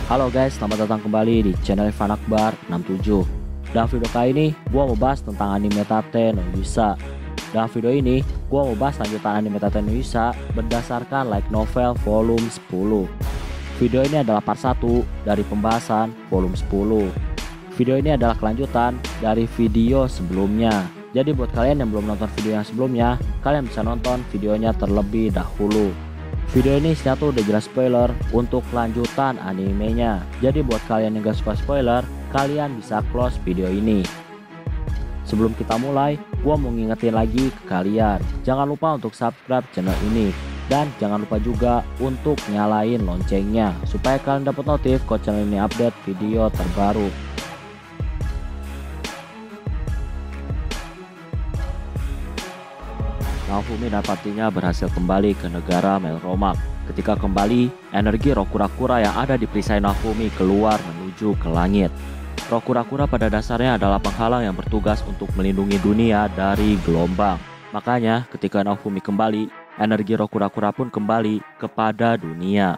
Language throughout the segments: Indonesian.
Halo guys, selamat datang kembali di channel Ivan Akbar 67. Dalam video kali ini, gua mau bahas tentang anime Tate no Yusa. Dalam video ini, gua mau bahas lanjutan anime Tate no Yusa berdasarkan light novel volume 10. Video ini adalah part 1 dari pembahasan volume 10. Video ini adalah kelanjutan dari video sebelumnya. Jadi buat kalian yang belum nonton video yang sebelumnya, kalian bisa nonton videonya terlebih dahulu. Video ini isinya tuh udah jelas spoiler untuk lanjutan animenya. Jadi buat kalian yang gak suka spoiler, kalian bisa close video ini. Sebelum kita mulai, gua mau ngingetin lagi ke kalian, jangan lupa untuk subscribe channel ini. Dan jangan lupa juga untuk nyalain loncengnya, supaya kalian dapat notif kalau channel ini update video terbaru. Naofumi dan partinya berhasil kembali ke negara Melromak. Ketika kembali, energi roh kura-kura yang ada di perisai Naofumi keluar menuju ke langit. Roh kura-kura pada dasarnya adalah penghalang yang bertugas untuk melindungi dunia dari gelombang. Makanya ketika Naofumi kembali, energi roh kura-kura pun kembali kepada dunia.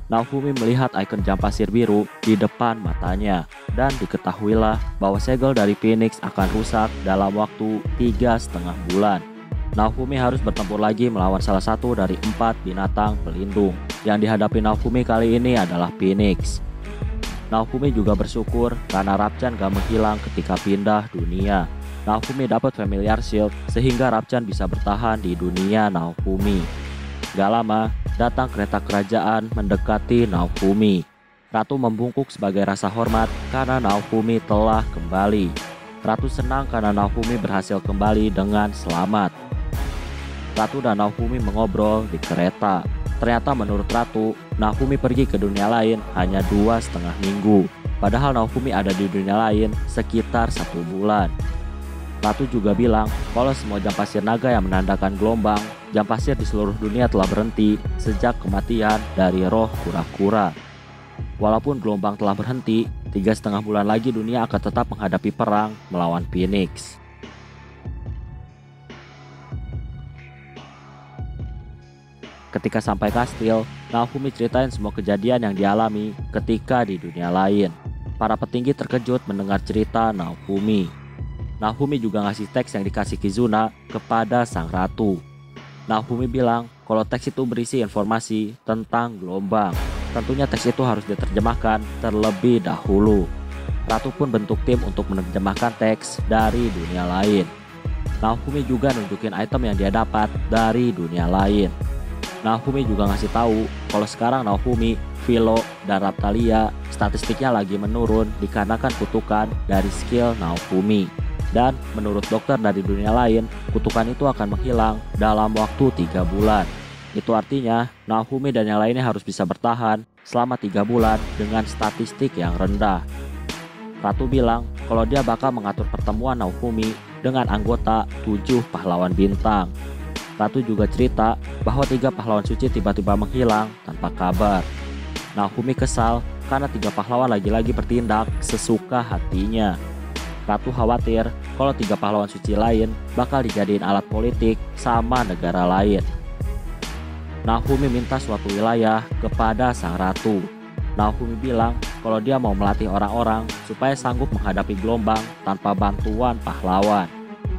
Naofumi melihat ikon jam pasir biru di depan matanya. Dan diketahuilah bahwa segel dari Phoenix akan rusak dalam waktu 3,5 bulan. Naofumi harus bertempur lagi melawan salah satu dari 4 binatang pelindung. Yang dihadapi Naofumi kali ini adalah Phoenix. Naofumi juga bersyukur karena Rapchan gak menghilang ketika pindah dunia. Naofumi dapat familiar shield sehingga Rapchan bisa bertahan di dunia Naofumi. Gak lama, datang kereta kerajaan mendekati Naofumi. Ratu membungkuk sebagai rasa hormat karena Naofumi telah kembali. Ratu senang karena Naofumi berhasil kembali dengan selamat. Ratu dan Naofumi mengobrol di kereta. Ternyata menurut Ratu, Naofumi pergi ke dunia lain hanya 2,5 minggu. Padahal Naofumi ada di dunia lain sekitar 1 bulan. Ratu juga bilang kalau semua jam pasir naga yang menandakan gelombang, jam pasir di seluruh dunia telah berhenti sejak kematian dari roh kura-kura. Walaupun gelombang telah berhenti, 3,5 bulan lagi dunia akan tetap menghadapi perang melawan Phoenix. Ketika sampai kastil, Naofumi ceritain semua kejadian yang dialami ketika di dunia lain. Para petinggi terkejut mendengar cerita Naofumi. Naofumi juga ngasih teks yang dikasih Kizuna kepada sang ratu. Naofumi bilang kalau teks itu berisi informasi tentang gelombang. Tentunya teks itu harus diterjemahkan terlebih dahulu. Ratu pun bentuk tim untuk menerjemahkan teks dari dunia lain. Naofumi juga nunjukin item yang dia dapat dari dunia lain. Naofumi juga ngasih tahu kalau sekarang Naofumi, Philo, dan Raphtalia statistiknya lagi menurun dikarenakan kutukan dari skill Naofumi. Dan menurut dokter dari dunia lain, kutukan itu akan menghilang dalam waktu 3 bulan. Itu artinya Naofumi dan yang lainnya harus bisa bertahan selama 3 bulan dengan statistik yang rendah. Ratu bilang kalau dia bakal mengatur pertemuan Naofumi dengan anggota 7 pahlawan bintang. Ratu juga cerita bahwa 3 pahlawan suci tiba-tiba menghilang tanpa kabar. Naofumi kesal karena 3 pahlawan lagi-lagi bertindak sesuka hatinya. Ratu khawatir kalau 3 pahlawan suci lain bakal dijadiin alat politik sama negara lain. Naofumi minta suatu wilayah kepada sang ratu. Naofumi bilang kalau dia mau melatih orang-orang supaya sanggup menghadapi gelombang tanpa bantuan pahlawan.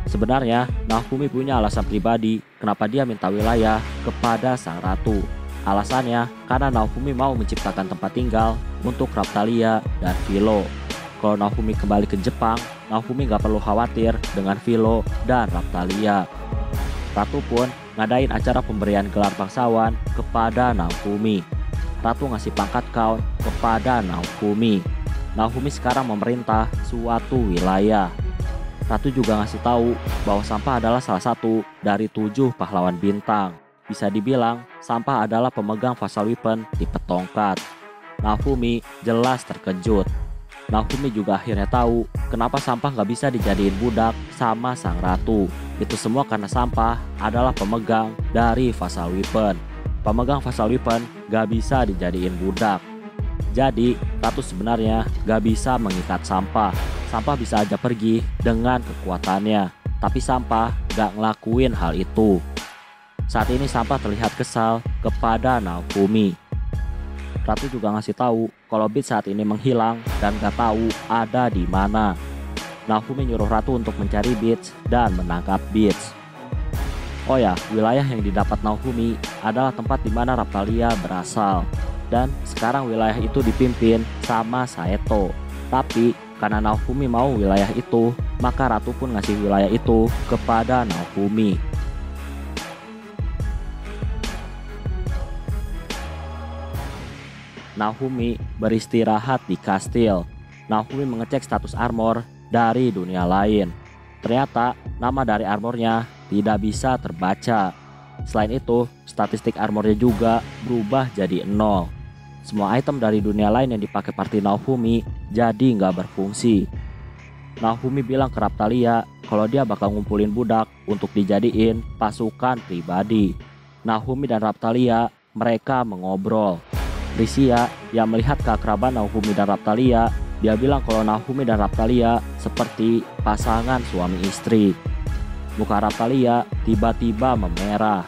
Sebenarnya, Naofumi punya alasan pribadi kenapa dia minta wilayah kepada sang ratu. Alasannya karena Naofumi mau menciptakan tempat tinggal untuk Raphtalia dan Philo. Kalau Naofumi kembali ke Jepang, Naofumi gak perlu khawatir dengan Philo dan Raphtalia. Ratu pun ngadain acara pemberian gelar bangsawan kepada Naofumi. Ratu ngasih pangkat count kepada Naofumi. Naofumi sekarang memerintah suatu wilayah. Ratu juga ngasih tahu bahwa sampah adalah salah satu dari 7 pahlawan bintang. Bisa dibilang sampah adalah pemegang facial weapon tipe tongkat. Naofumi jelas terkejut. Naofumi juga akhirnya tahu kenapa sampah gak bisa dijadiin budak sama sang ratu. Itu semua karena sampah adalah pemegang dari facial weapon. Pemegang facial weapon gak bisa dijadiin budak. Jadi ratu sebenarnya gak bisa mengikat sampah. Sampah bisa aja pergi dengan kekuatannya, tapi sampah gak ngelakuin hal itu. Saat ini sampah terlihat kesal kepada Naofumi. Ratu juga ngasih tahu kalau Beats saat ini menghilang dan gak tahu ada di mana. Naofumi nyuruh Ratu untuk mencari Beats dan menangkap Beats. Oh ya, wilayah yang didapat Naofumi adalah tempat di mana Raphtalia berasal. Dan sekarang wilayah itu dipimpin sama Saito. Tapi karena Naofumi mau wilayah itu, maka Ratu pun ngasih wilayah itu kepada Naofumi. Naofumi beristirahat di kastil. Naofumi mengecek status armor dari dunia lain. Ternyata nama dari armornya tidak bisa terbaca. Selain itu, statistik armornya juga berubah jadi 0. Semua item dari dunia lain yang dipakai party Naofumi jadi nggak berfungsi. Naofumi bilang ke Raphtalia kalau dia bakal ngumpulin budak untuk dijadiin pasukan pribadi. Naofumi dan Raphtalia mereka mengobrol. Risia yang melihat keakraban Naofumi dan Raphtalia, dia bilang kalau Naofumi dan Raphtalia seperti pasangan suami istri. Muka Raphtalia tiba-tiba memerah.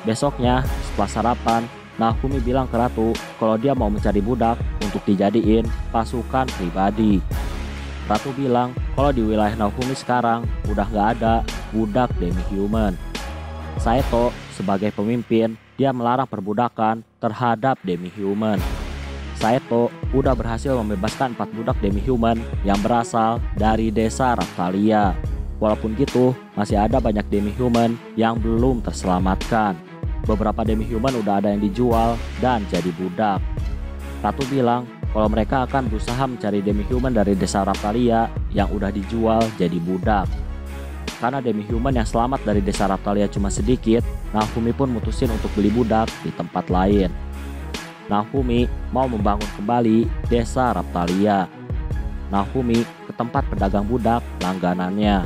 Besoknya setelah sarapan, Naofumi bilang ke Ratu kalau dia mau mencari budak untuk dijadiin pasukan pribadi. Ratu bilang kalau di wilayah Naofumi sekarang udah gak ada budak demi-human. Saito sebagai pemimpin, dia melarang perbudakan terhadap demi-human. Saito udah berhasil membebaskan 4 budak demi-human yang berasal dari desa Raphtalia. Walaupun gitu, masih ada banyak demi-human yang belum terselamatkan. Beberapa demi-human udah ada yang dijual dan jadi budak. Ratu bilang kalau mereka akan berusaha mencari demi-human dari desa Raphtalia yang udah dijual jadi budak. Karena demi-human yang selamat dari desa Raphtalia cuma sedikit, Naofumi pun mutusin untuk beli budak di tempat lain. Naofumi mau membangun kembali desa Raphtalia. Naofumi ke tempat pedagang budak langganannya.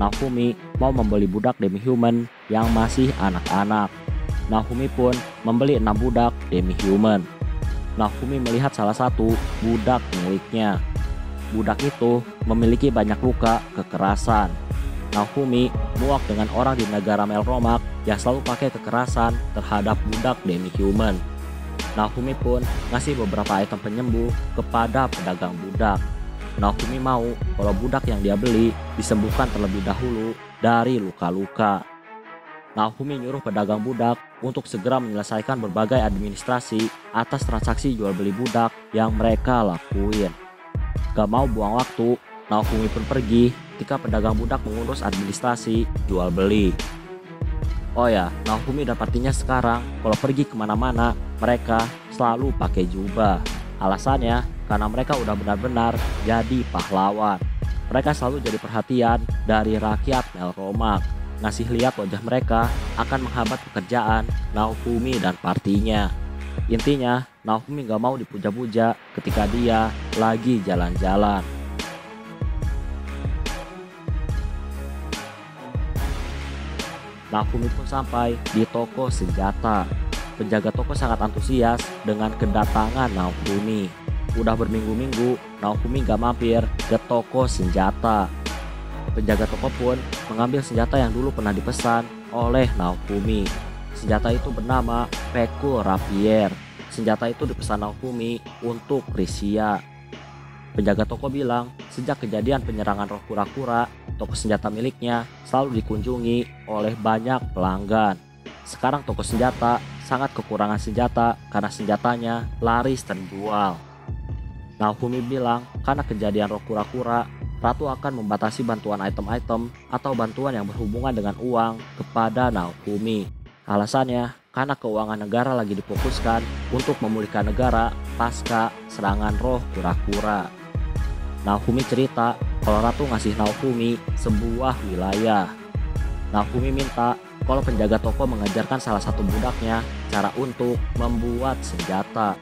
Naofumi mau membeli budak demi-human yang masih anak-anak. Naofumi pun membeli 6 budak demi-human. Naofumi melihat salah satu budak miliknya. Budak itu memiliki banyak luka kekerasan. Naofumi muak dengan orang di negara Melromak yang selalu pakai kekerasan terhadap budak demi-human. Naofumi pun ngasih beberapa item penyembuh kepada pedagang budak. Naofumi mau kalau budak yang dia beli disembuhkan terlebih dahulu dari luka-luka. Naofumi nyuruh pedagang budak untuk segera menyelesaikan berbagai administrasi atas transaksi jual beli budak yang mereka lakuin. Gak mau buang waktu, Naofumi pun pergi ketika pedagang budak mengurus administrasi jual beli. Oh ya, Naofumi dan partinya sekarang kalau pergi kemana-mana mereka selalu pakai jubah. Alasannya karena mereka udah benar-benar jadi pahlawan. Mereka selalu jadi perhatian dari rakyat Melromak. Ngasih lihat wajah mereka akan menghambat pekerjaan Naofumi dan partinya. Intinya Naofumi gak mau dipuja-puja ketika dia lagi jalan-jalan. Naofumi pun sampai di toko senjata. Penjaga toko sangat antusias dengan kedatangan Naofumi. Udah berminggu-minggu Naofumi gak mampir ke toko senjata. Penjaga toko pun mengambil senjata yang dulu pernah dipesan oleh Naofumi. Senjata itu bernama Pekul Rapier. Senjata itu dipesan Naofumi untuk Risia. Penjaga toko bilang sejak kejadian penyerangan roh kura-kura, toko senjata miliknya selalu dikunjungi oleh banyak pelanggan. Sekarang toko senjata sangat kekurangan senjata karena senjatanya laris terjual. Naofumi bilang karena kejadian roh kura-kura, Ratu akan membatasi bantuan item-item atau bantuan yang berhubungan dengan uang kepada Naofumi. Alasannya karena keuangan negara lagi difokuskan untuk memulihkan negara pasca serangan roh kura-kura. Naofumi cerita kalau Ratu ngasih Naofumi sebuah wilayah. Naofumi minta kalau penjaga toko mengajarkan salah satu budaknya cara untuk membuat senjata.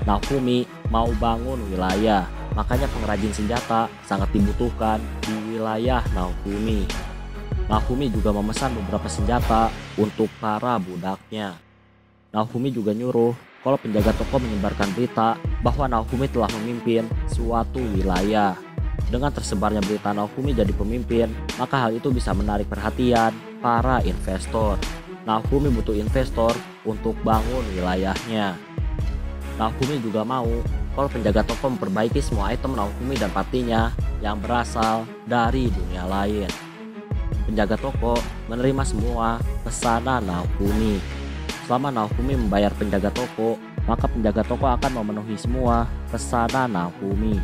Naofumi mau bangun wilayah, makanya pengrajin senjata sangat dibutuhkan di wilayah Naofumi. Naofumi juga memesan beberapa senjata untuk para budaknya. Naofumi juga nyuruh kalau penjaga toko menyebarkan berita bahwa Naofumi telah memimpin suatu wilayah. Dengan tersebarnya berita Naofumi jadi pemimpin, maka hal itu bisa menarik perhatian para investor. Naofumi butuh investor untuk bangun wilayahnya. Naofumi juga mau kalau penjaga toko memperbaiki semua item Naofumi dan partinya yang berasal dari dunia lain. Penjaga toko menerima semua pesanan Naofumi. Selama Naofumi membayar penjaga toko, maka penjaga toko akan memenuhi semua pesanan Naofumi.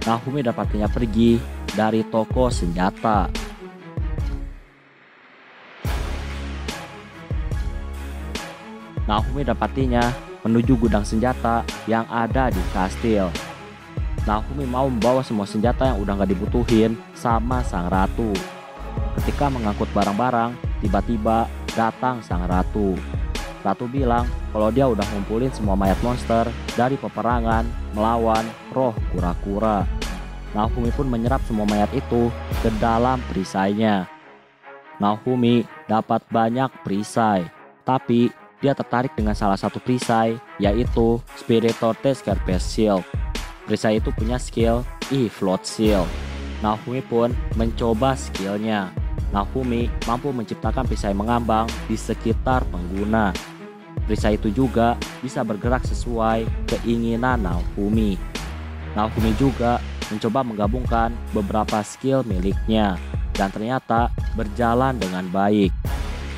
Naofumi dan partinya pergi dari toko senjata. Naofumi dan partinya menuju gudang senjata yang ada di kastil. Naofumi mau membawa semua senjata yang udah gak dibutuhin sama sang ratu. Ketika mengangkut barang-barang, tiba-tiba datang sang ratu. Ratu bilang kalau dia udah ngumpulin semua mayat monster dari peperangan melawan roh kura-kura. Naofumi pun menyerap semua mayat itu ke dalam perisainya. Naofumi dapat banyak perisai, tapi dia tertarik dengan salah satu perisai, yaitu Spiritorte Scarpe Shield. Perisai itu punya skill E-Float Shield. Naofumi pun mencoba skillnya. Naofumi mampu menciptakan perisai mengambang di sekitar pengguna. Perisai itu juga bisa bergerak sesuai keinginan Naofumi. Naofumi juga mencoba menggabungkan beberapa skill miliknya, dan ternyata berjalan dengan baik.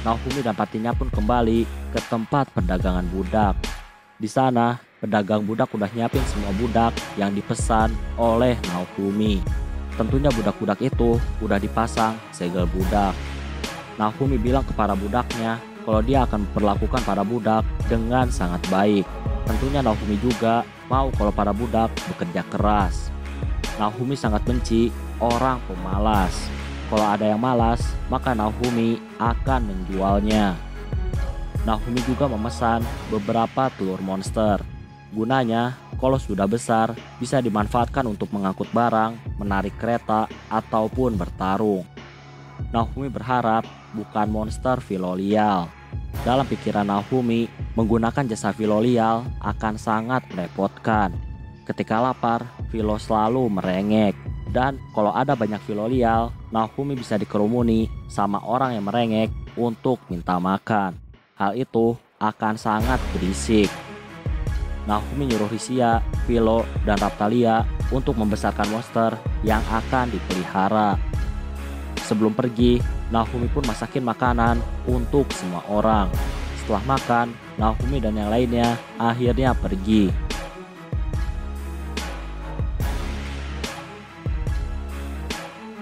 Naofumi dan partinya pun kembali ke tempat perdagangan budak. Di sana, pedagang budak udah nyiapin semua budak yang dipesan oleh Naofumi. Tentunya budak-budak itu udah dipasang segel budak. Naofumi bilang ke para budaknya kalau dia akan memperlakukan para budak dengan sangat baik. Tentunya Naofumi juga mau kalau para budak bekerja keras. Naofumi sangat benci orang pemalas. Kalau ada yang malas, maka Naofumi akan menjualnya. Naofumi juga memesan beberapa telur monster. Gunanya, kalau sudah besar, bisa dimanfaatkan untuk mengangkut barang, menarik kereta, ataupun bertarung. Naofumi berharap bukan monster Filolial. Dalam pikiran Naofumi, menggunakan jasa Filolial akan sangat merepotkan. Ketika lapar, Filo selalu merengek. Dan kalau ada banyak Filolial, Naofumi bisa dikerumuni sama orang yang merengek untuk minta makan. Hal itu akan sangat berisik. Naofumi nyuruh Risia, Filo, dan Raptalia untuk membesarkan monster yang akan dipelihara. Sebelum pergi, Naofumi pun masakin makanan untuk semua orang. Setelah makan, Naofumi dan yang lainnya akhirnya pergi.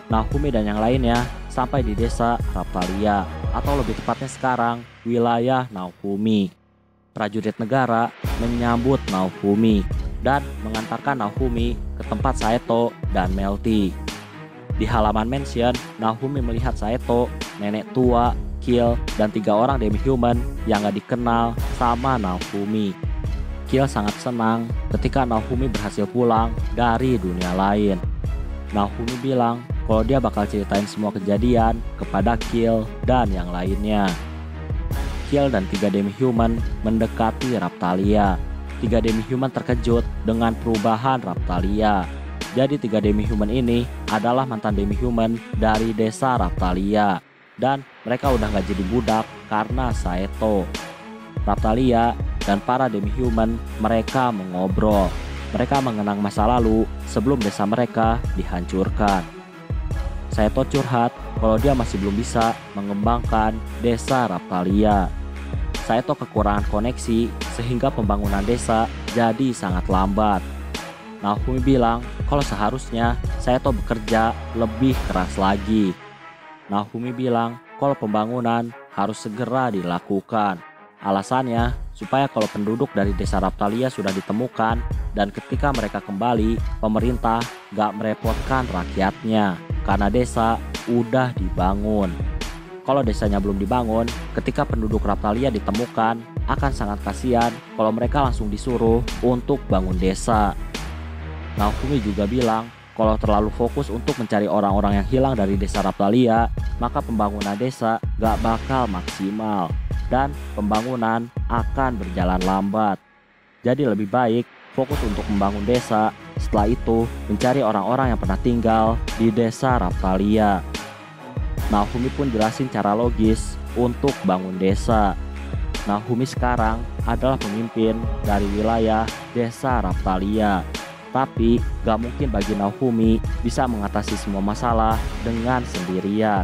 Naofumi dan yang lainnya sampai di desa Raptalia, atau lebih tepatnya sekarang wilayah Naofumi. Prajurit negara menyambut Naofumi dan mengantarkan Naofumi ke tempat Saeto dan Melty. Di halaman mansion, Naofumi melihat Saeto, nenek tua, Kill, dan 3 orang demi-human yang gak dikenal sama Naofumi. Kill sangat senang ketika Naofumi berhasil pulang dari dunia lain. Naofumi bilang kalau dia bakal ceritain semua kejadian kepada Kill dan yang lainnya. Kill dan 3 demi-human mendekati Raptalia. 3 demi-human terkejut dengan perubahan Raptalia. Jadi 3 demi-human ini adalah mantan demi-human dari desa Raptalia. Dan mereka udah gak jadi budak karena Saeto. Raptalia dan para demi-human mereka mengobrol. Mereka mengenang masa lalu sebelum desa mereka dihancurkan. Saeto curhat kalau dia masih belum bisa mengembangkan desa Raptalia. Saeto kekurangan koneksi sehingga pembangunan desa jadi sangat lambat. Naofumi bilang kalau seharusnya Saeto bekerja lebih keras lagi. Naofumi bilang kalau pembangunan harus segera dilakukan. Alasannya supaya kalau penduduk dari desa Raptalia sudah ditemukan dan ketika mereka kembali, pemerintah gak merepotkan rakyatnya karena desa udah dibangun. Kalau desanya belum dibangun, ketika penduduk Raptalia ditemukan, akan sangat kasihan kalau mereka langsung disuruh untuk bangun desa. Naofumi juga bilang kalau terlalu fokus untuk mencari orang-orang yang hilang dari desa Raptalia, maka pembangunan desa gak bakal maksimal dan pembangunan akan berjalan lambat. Jadi lebih baik fokus untuk membangun desa, setelah itu mencari orang-orang yang pernah tinggal di desa Raptalia. Naofumi pun jelasin cara logis untuk bangun desa. Naofumi sekarang adalah pemimpin dari wilayah desa Raphtalia. Tapi gak mungkin bagi Naofumi bisa mengatasi semua masalah dengan sendirian.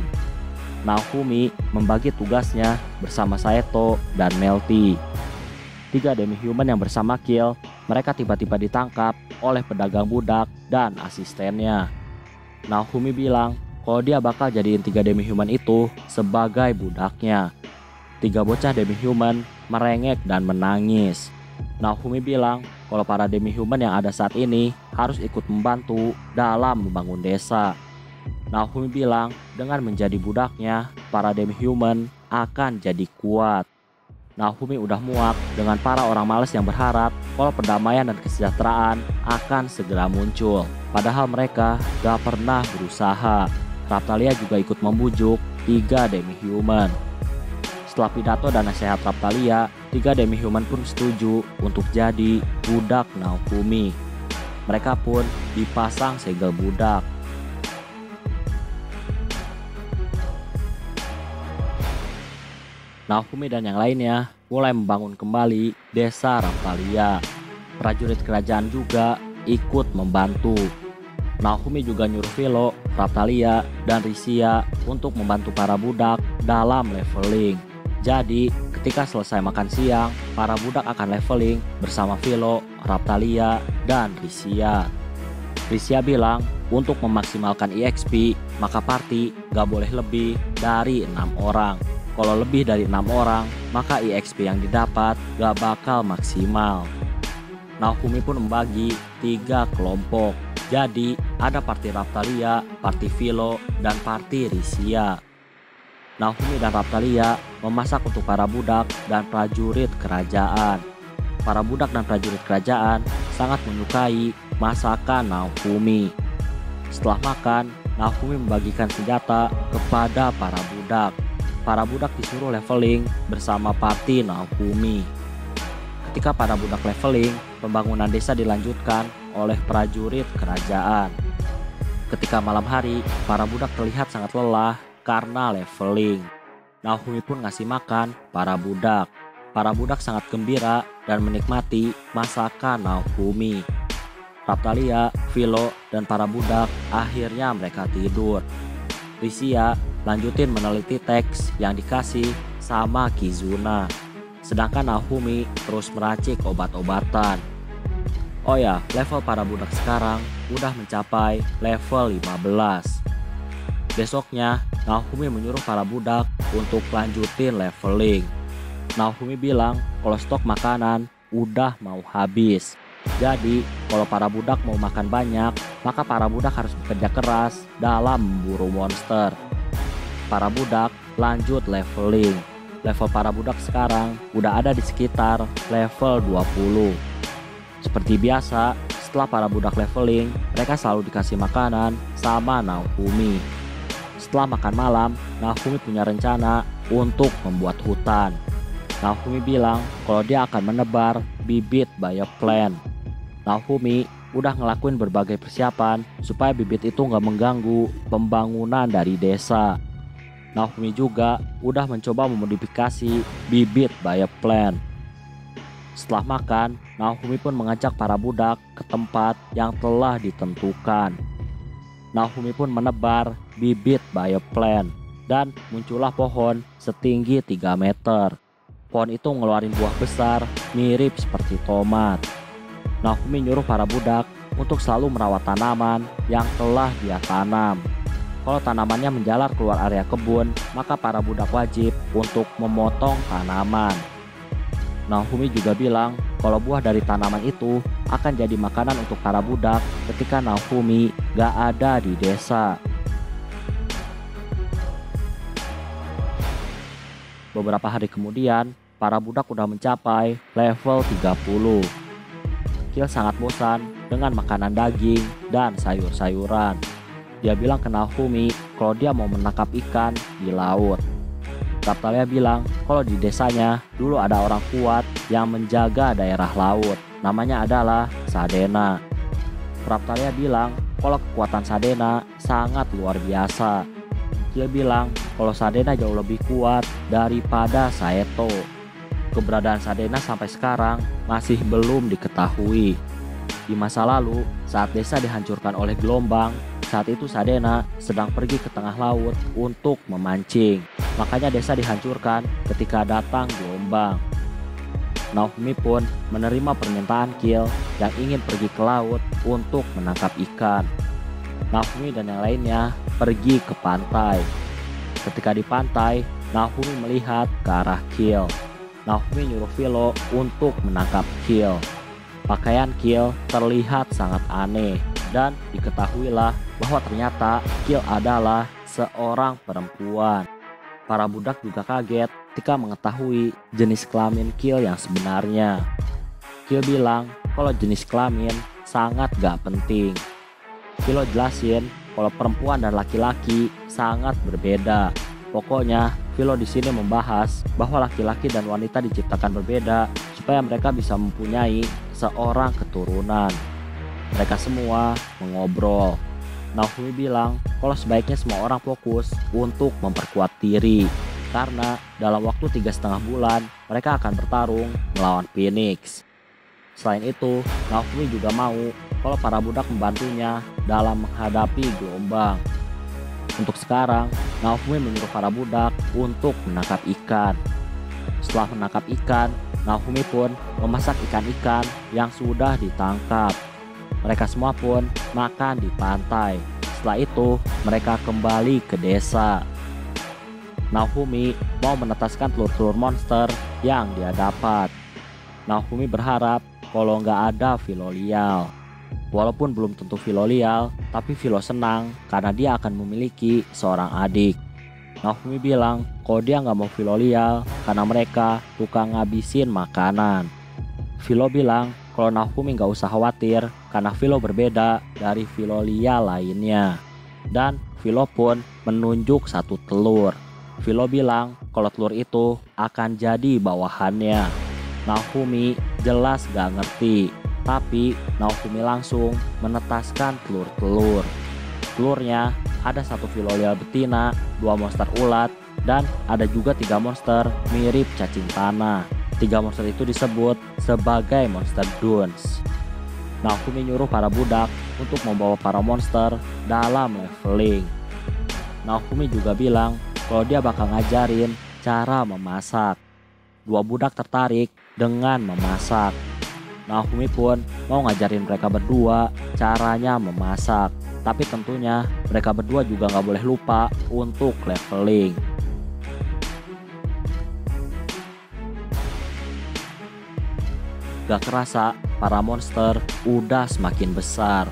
Naofumi membagi tugasnya bersama Saito dan Melty. 3 demi-human yang bersama Kyle, mereka tiba-tiba ditangkap oleh pedagang budak dan asistennya. Naofumi bilang kalau dia bakal jadiin 3 demi-human itu sebagai budaknya. 3 bocah demi-human merengek dan menangis. Naofumi bilang kalau para demi-human yang ada saat ini harus ikut membantu dalam membangun desa. Naofumi bilang dengan menjadi budaknya, para demi-human akan jadi kuat. Naofumi udah muak dengan para orang malas yang berharap kalau perdamaian dan kesejahteraan akan segera muncul. Padahal mereka gak pernah berusaha. Raphtalia juga ikut membujuk 3 demi-human. Setelah pidato dan nasihat Raphtalia, 3 demi-human pun setuju untuk jadi budak Naofumi. Mereka pun dipasang segel budak. Naofumi dan yang lainnya mulai membangun kembali desa Raphtalia. Prajurit kerajaan juga ikut membantu. Naofumi juga nyuruh Philo, Raphtalia, dan Risia untuk membantu para budak dalam leveling. Jadi, ketika selesai makan siang, para budak akan leveling bersama Philo, Raphtalia, dan Risia. Risia bilang untuk memaksimalkan EXP, maka party gak boleh lebih dari 6 orang. Kalau lebih dari 6 orang, maka EXP yang didapat gak bakal maksimal. Naofumi pun membagi 3 kelompok. Jadi ada party Raphtalia, party Philo, dan party Risia. Naofumi dan Raphtalia memasak untuk para budak dan prajurit kerajaan. Para budak dan prajurit kerajaan sangat menyukai masakan Naofumi. Setelah makan, Naofumi membagikan senjata kepada para budak. Para budak disuruh leveling bersama party Naofumi. Ketika para budak leveling, pembangunan desa dilanjutkan oleh prajurit kerajaan. Ketika malam hari, para budak terlihat sangat lelah karena leveling. Naofumi pun ngasih makan para budak. Para budak sangat gembira dan menikmati masakan Naofumi. Raphtalia, Philo, dan para budak akhirnya mereka tidur. Risia lanjutin meneliti teks yang dikasih sama Kizuna. Sedangkan Naofumi terus meracik obat-obatan. Oh ya, level para budak sekarang udah mencapai level 15. Besoknya, Naofumi menyuruh para budak untuk lanjutin leveling. Naofumi bilang kalau stok makanan udah mau habis. Jadi, kalau para budak mau makan banyak, maka para budak harus bekerja keras dalam memburu monster. Para budak lanjut leveling. Level para budak sekarang udah ada di sekitar level 20. Seperti biasa, setelah para budak leveling, mereka selalu dikasih makanan sama Naofumi. Setelah makan malam, Naofumi punya rencana untuk membuat hutan. Naofumi bilang kalau dia akan menebar bibit bioplant. Naofumi udah ngelakuin berbagai persiapan supaya bibit itu nggak mengganggu pembangunan dari desa. Naofumi juga udah mencoba memodifikasi bibit bioplant. Setelah makan, Naofumi pun mengajak para budak ke tempat yang telah ditentukan. Naofumi pun menebar bibit bioplant dan muncullah pohon setinggi 3 meter. Pohon itu ngeluarin buah besar mirip seperti tomat. Naofumi nyuruh para budak untuk selalu merawat tanaman yang telah dia tanam. Kalau tanamannya menjalar keluar area kebun, maka para budak wajib untuk memotong tanaman. Naofumi juga bilang kalau buah dari tanaman itu akan jadi makanan untuk para budak ketika Naofumi gak ada di desa. Beberapa hari kemudian, para budak udah mencapai level 30. Kyle sangat bosan dengan makanan daging dan sayur-sayuran. Dia bilang ke Naofumi kalau dia mau menangkap ikan di laut. Raphtalia bilang kalau di desanya dulu ada orang kuat yang menjaga daerah laut. Namanya adalah Sadena. Raphtalia bilang kalau kekuatan Sadena sangat luar biasa. Kyle bilang kalau Sadena jauh lebih kuat daripada Saito. keberadaan Sadena sampai sekarang masih belum diketahui. Di masa lalu, saat desa dihancurkan oleh gelombang, saat itu Sadena sedang pergi ke tengah laut untuk memancing. Makanya desa dihancurkan ketika datang gelombang. Naofumi pun menerima permintaan Kil yang ingin pergi ke laut untuk menangkap ikan. Naofumi dan yang lainnya pergi ke pantai. Ketika di pantai, Naofumi melihat ke arah Kil. Naofumi nyuruh Philo untuk menangkap Kil. Pakaian Kil terlihat sangat aneh dan diketahuilah bahwa ternyata Kil adalah seorang perempuan. Para budak juga kaget ketika mengetahui jenis kelamin Kil yang sebenarnya. Kil bilang kalau jenis kelamin sangat gak penting. Philo jelasin kalau perempuan dan laki-laki sangat berbeda. Pokoknya Philo di sini membahas bahwa laki-laki dan wanita diciptakan berbeda supaya mereka bisa mempunyai seorang keturunan. Mereka semua mengobrol. Naofumi bilang kalau sebaiknya semua orang fokus untuk memperkuat diri, karena dalam waktu 3,5 bulan mereka akan bertarung melawan Phoenix. Selain itu, Naofumi juga mau kalau para budak membantunya dalam menghadapi gelombang. Untuk sekarang, Naofumi menyuruh para budak untuk menangkap ikan. Setelah menangkap ikan, Naofumi pun memasak ikan-ikan yang sudah ditangkap. Mereka semua pun makan di pantai. Setelah itu, mereka kembali ke desa. Naofumi mau menetaskan telur-telur monster yang dia dapat. Naofumi berharap kalau nggak ada Philo lial. Walaupun belum tentu Philo lial, tapi Philo senang karena dia akan memiliki seorang adik. Naofumi bilang kalau dia nggak mau Philo lial karena mereka tukang ngabisin makanan. Philo bilang kalau Naofumi nggak usah khawatir karena Philo berbeda dari Philo lial lainnya. Dan Philo pun menunjuk satu telur. Philo bilang kalau telur itu akan jadi bawahannya. Naofumi jelas gak ngerti, tapi Naofumi langsung menetaskan telur-telur. Telurnya ada satu Philo lial betina, 2 monster ulat, dan ada juga 3 monster mirip cacing tanah. 3 monster itu disebut sebagai monster dunes. Naofumi nyuruh para budak untuk membawa para monster dalam leveling. Naofumi juga bilang kalau dia bakal ngajarin cara memasak. 2 budak tertarik dengan memasak. Naofumi pun mau ngajarin mereka berdua caranya memasak. Tapi tentunya mereka berdua juga gak boleh lupa untuk leveling. Gak kerasa para monster udah semakin besar.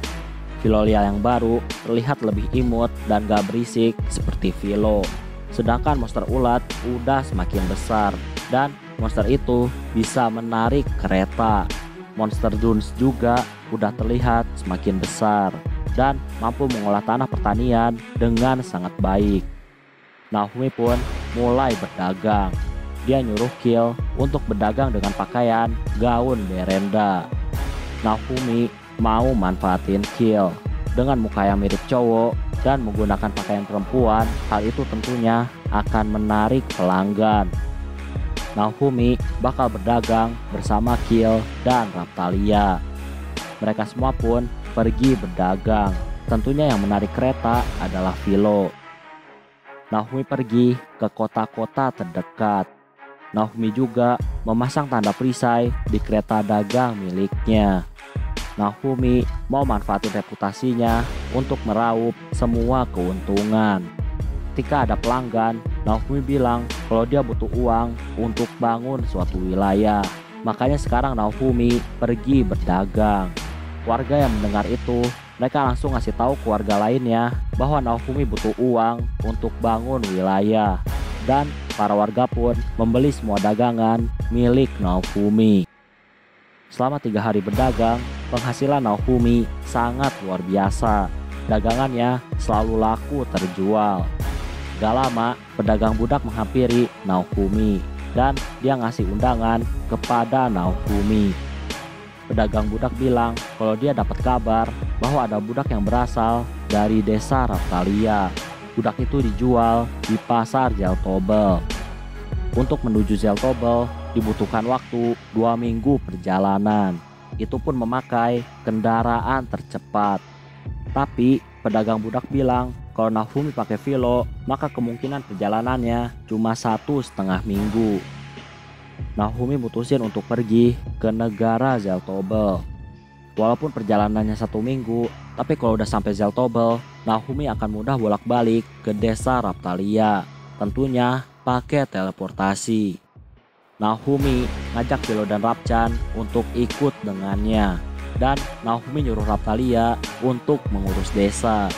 Philo lial yang baru terlihat lebih imut dan gak berisik seperti Philo. Sedangkan monster ulat udah semakin besar dan monster itu bisa menarik kereta. Monster dunes juga udah terlihat semakin besar dan mampu mengolah tanah pertanian dengan sangat baik. Naofumi pun mulai berdagang. Dia nyuruh Kil untuk berdagang dengan pakaian gaun berenda. Naofumi mau manfaatin Kil dengan muka yang mirip cowok dan menggunakan pakaian perempuan. Hal itu tentunya akan menarik pelanggan. Naofumi bakal berdagang bersama Kil dan Raphtalia. Mereka semua pun pergi berdagang. Tentunya yang menarik kereta adalah Philo. Naofumi pergi ke kota-kota terdekat. Naofumi juga memasang tanda perisai di kereta dagang miliknya. Naofumi mau manfaatin reputasinya untuk meraup semua keuntungan. Ketika ada pelanggan, Naofumi bilang kalau dia butuh uang untuk bangun suatu wilayah. Makanya sekarang Naofumi pergi berdagang. Warga yang mendengar itu, mereka langsung ngasih tahu ke warga lainnya bahwa Naofumi butuh uang untuk bangun wilayah. Dan para warga pun membeli semua dagangan milik Naofumi. Selama 3 hari berdagang, penghasilan Naofumi sangat luar biasa. Dagangannya selalu laku terjual. Gak lama, pedagang budak menghampiri Naofumi dan dia ngasih undangan kepada Naofumi. Pedagang budak bilang kalau dia dapat kabar bahwa ada budak yang berasal dari desa Raphtalia. Budak itu dijual di pasar Zeltobel. Untuk menuju Zeltobel dibutuhkan waktu 2 minggu perjalanan. Itu pun memakai kendaraan tercepat. Tapi pedagang budak bilang kalau Naofumi pakai Philo, maka kemungkinan perjalanannya cuma 1,5 minggu. Naofumi mutusin untuk pergi ke negara Zeltobel. Walaupun perjalanannya 1 minggu, tapi kalau udah sampai Zeltobel, Naofumi akan mudah bolak-balik ke desa Raphtalia. Tentunya pakai teleportasi. Naofumi ngajak Philo dan Rapcan untuk ikut dengannya. Dan Naofumi nyuruh Raphtalia untuk mengurus desa.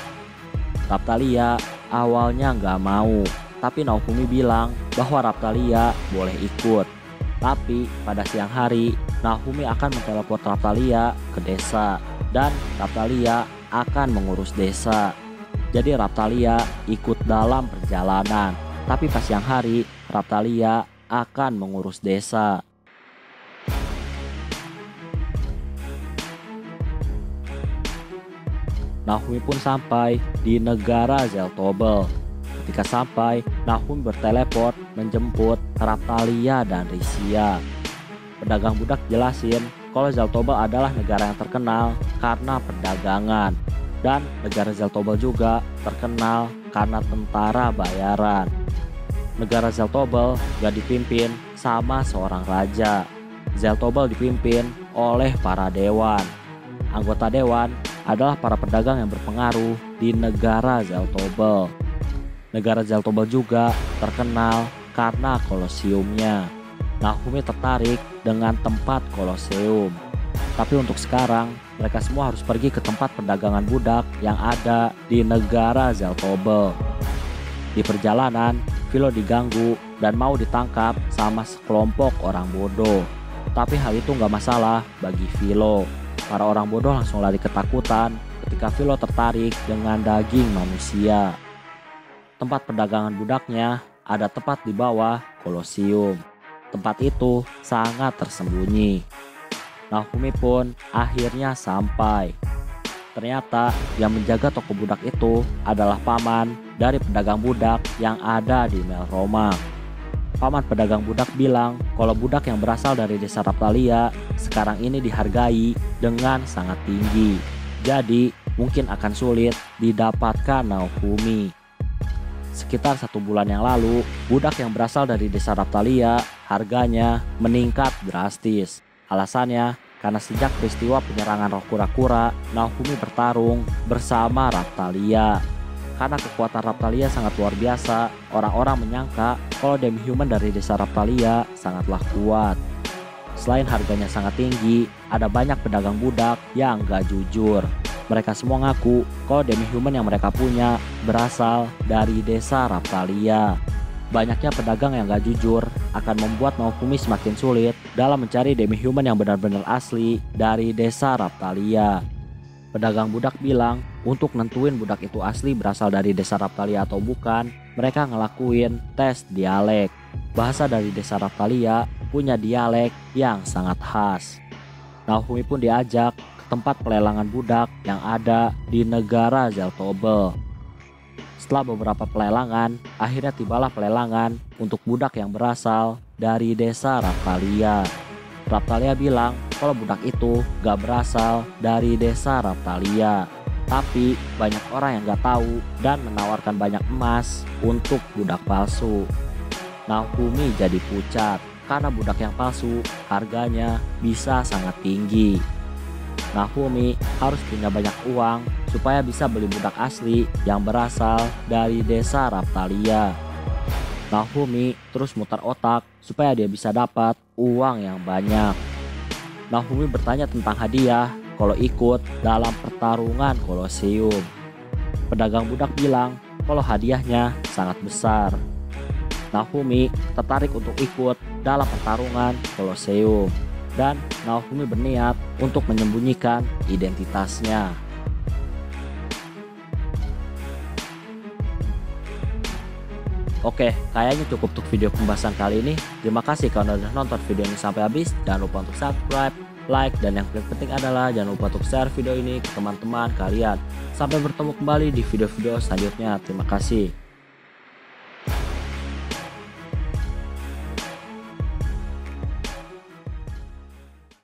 Raphtalia awalnya nggak mau, tapi Naofumi bilang bahwa Raphtalia boleh ikut. Tapi pada siang hari, Naofumi akan menteleport Raphtalia ke desa. Dan Raphtalia akan mengurus desa. Jadi Raphtalia ikut dalam perjalanan. Tapi pas siang hari, Raphtalia akan mengurus desa. Naofumi pun sampai di negara Zeltobel. Ketika sampai, Naofumi berteleport menjemput Raphtalia dan Risia. Pedagang budak jelasin kalau Zeltobel adalah negara yang terkenal karena perdagangan. Dan negara Zeltobel juga terkenal karena tentara bayaran. Negara Zeltobel gak dipimpin sama seorang raja. Zeltobel dipimpin oleh para dewan. Anggota dewan adalah para pedagang yang berpengaruh di negara Zeltobel. Negara Zeltobel juga terkenal karena kolosiumnya. Naofumi tertarik dengan tempat koloseum. Tapi untuk sekarang, mereka semua harus pergi ke tempat perdagangan budak yang ada di negara Zeltobel. Di perjalanan, Philo diganggu dan mau ditangkap sama sekelompok orang bodoh. Tapi hal itu nggak masalah bagi Philo. Para orang bodoh langsung lari ketakutan ketika Philo tertarik dengan daging manusia. Tempat perdagangan budaknya ada tepat di bawah kolosium. Tempat itu sangat tersembunyi. Naofumi pun akhirnya sampai. Ternyata yang menjaga toko budak itu adalah paman dari pedagang budak yang ada di Melromak. Paman pedagang budak bilang kalau budak yang berasal dari desa Raphtalia sekarang ini dihargai dengan sangat tinggi. Jadi mungkin akan sulit didapatkan Naofumi. Sekitar 1 bulan yang lalu, budak yang berasal dari desa Raphtalia harganya meningkat drastis. Alasannya karena sejak peristiwa penyerangan roh kura-kura, Naofumi bertarung bersama Raphtalia. Karena kekuatan Raphtalia sangat luar biasa, orang-orang menyangka kalau demi-human dari desa Raphtalia sangatlah kuat. Selain harganya sangat tinggi, ada banyak pedagang budak yang gak jujur. Mereka semua ngaku kalau demi-human yang mereka punya berasal dari desa Raphtalia. Banyaknya pedagang yang gak jujur akan membuat Naofumi semakin sulit dalam mencari demi-human yang benar-benar asli dari desa Raphtalia. Pedagang budak bilang untuk nentuin budak itu asli berasal dari desa Raphtalia atau bukan, mereka ngelakuin tes dialek. Bahasa dari desa Raphtalia punya dialek yang sangat khas. Naofumi pun diajak ke tempat pelelangan budak yang ada di negara Zeltobel. Setelah beberapa pelelangan, akhirnya tibalah pelelangan untuk budak yang berasal dari desa Raphtalia. Raphtalia bilang kalau budak itu gak berasal dari desa Raphtalia. Tapi banyak orang yang gak tahu dan menawarkan banyak emas untuk budak palsu. Naofumi jadi pucat karena budak yang palsu harganya bisa sangat tinggi. Naofumi harus punya banyak uang supaya bisa beli budak asli yang berasal dari desa Raphtalia. Naofumi terus mutar otak supaya dia bisa dapat uang yang banyak. Naofumi bertanya tentang hadiah kalau ikut dalam pertarungan kolosium. Pedagang budak bilang kalau hadiahnya sangat besar. Naofumi tertarik untuk ikut dalam pertarungan kolosium. Dan Naofumi berniat untuk menyembunyikan identitasnya. Oke, kayaknya cukup untuk video pembahasan kali ini. Terima kasih karena udah nonton video ini sampai habis. Jangan lupa untuk subscribe, like, dan yang paling penting adalah jangan lupa untuk share video ini ke teman-teman kalian. Sampai bertemu kembali di video-video selanjutnya. Terima kasih.